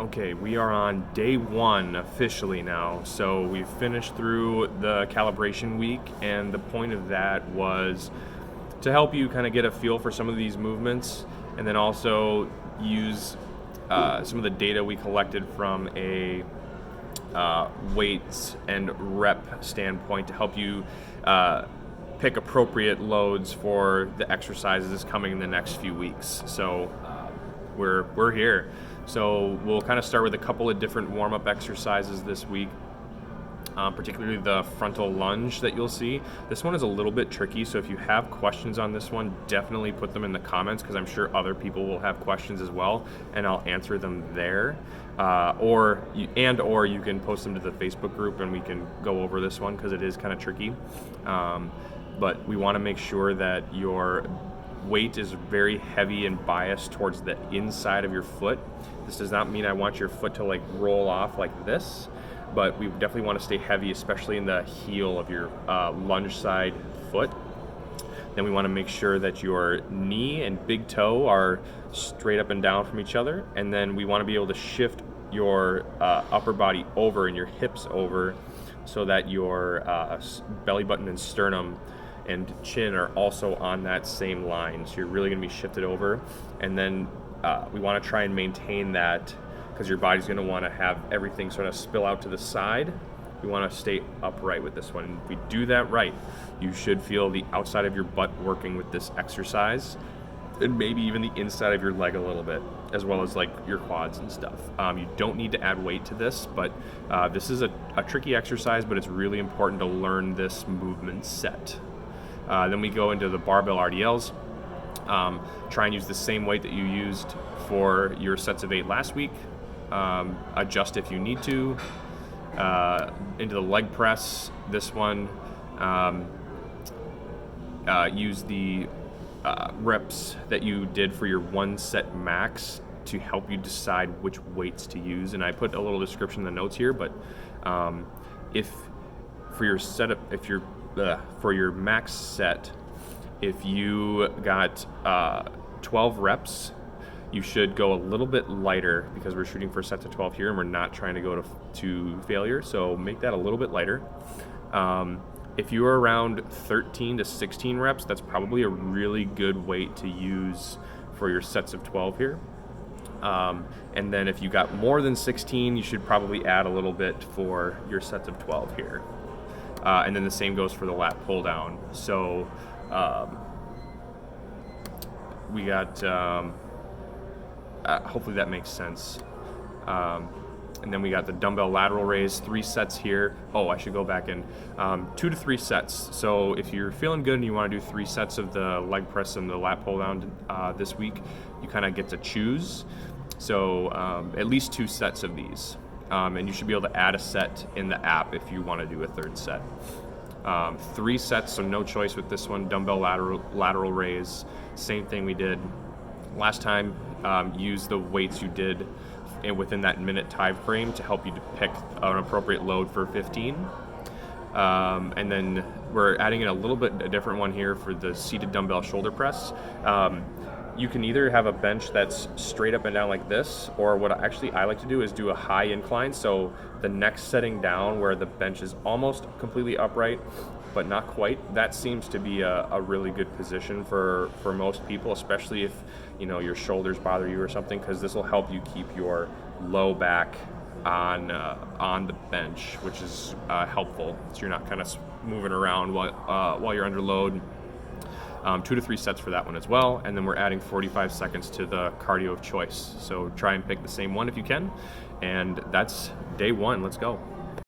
Okay, we are on day one officially now. So we've finished through the calibration week, and the point of that was to help you kind of get a feel for some of these movements, and then also use some of the data we collected from a weights and rep standpoint to help you pick appropriate loads for the exercises coming in the next few weeks. So we're here. So we'll kind of start with a couple of different warm-up exercises this week, particularly the frontal lunge that you'll see. This one is a little bit tricky, so if you have questions on this one, definitely put them in the comments, because I'm sure other people will have questions as well, and I'll answer them there. Or you can post them to the Facebook group and we can go over this one, because it is kind of tricky. But we want to make sure that your weight is very heavy and biased towards the inside of your foot. This does not mean I want your foot to like roll off like this, but we definitely want to stay heavy, especially in the heel of your lunge side foot. Then we want to make sure that your knee and big toe are straight up and down from each other, and then we want to be able to shift your upper body over and your hips over, so that your belly button and sternum and chin are also on that same line. So you're really going to be shifted over, and then we want to try and maintain that, because your body's going to want to have everything sort of spill out to the side. We want to stay upright with this one. And if we do that right, you should feel the outside of your butt working with this exercise, and maybe even the inside of your leg a little bit, as well as like your quads and stuff. You don't need to add weight to this, but this is a tricky exercise, but it's really important to learn this movement set. Then we go into the barbell RDLs. Try and use the same weight that you used for your sets of 8 last week. Adjust if you need to. Into the leg press, this one, use the reps that you did for your 1 set max to help you decide which weights to use. And I put a little description in the notes here, but if for your setup, for your max set, if you got 12 reps, you should go a little bit lighter, because we're shooting for sets of 12 here and we're not trying to go to failure. So make that a little bit lighter. If you are around 13 to 16 reps, that's probably a really good weight to use for your sets of 12 here. And then if you got more than 16, you should probably add a little bit for your sets of 12 here. And then the same goes for the lat pull down. So we got, hopefully that makes sense. And then we got the dumbbell lateral raise, 3 sets here. Oh, I should go back in 2 to 3 sets. So if you're feeling good and you want to do 3 sets of the leg press and the lat pull down this week, you kind of get to choose. So at least 2 sets of these. And you should be able to add a set in the app if you want to do a 3rd set. 3 sets, so no choice with this one. Dumbbell lateral raise, same thing we did last time. Use the weights you did within that minute time frame to help you to pick an appropriate load for 15. And then we're adding in a different one here for the seated dumbbell shoulder press. You can either have a bench that's straight up and down like this, or what I like to do is do a high incline. So the next setting down where the bench is almost completely upright, but not quite. That seems to be a really good position for most people, especially if your shoulders bother you or something, because this will help you keep your low back on the bench, which is helpful, so you're not kind of moving around while you're under load. 2 to 3 sets for that one as well, and then we're adding 45 seconds to the cardio of choice. So try and pick the same one if you can, and that's day 1. Let's go.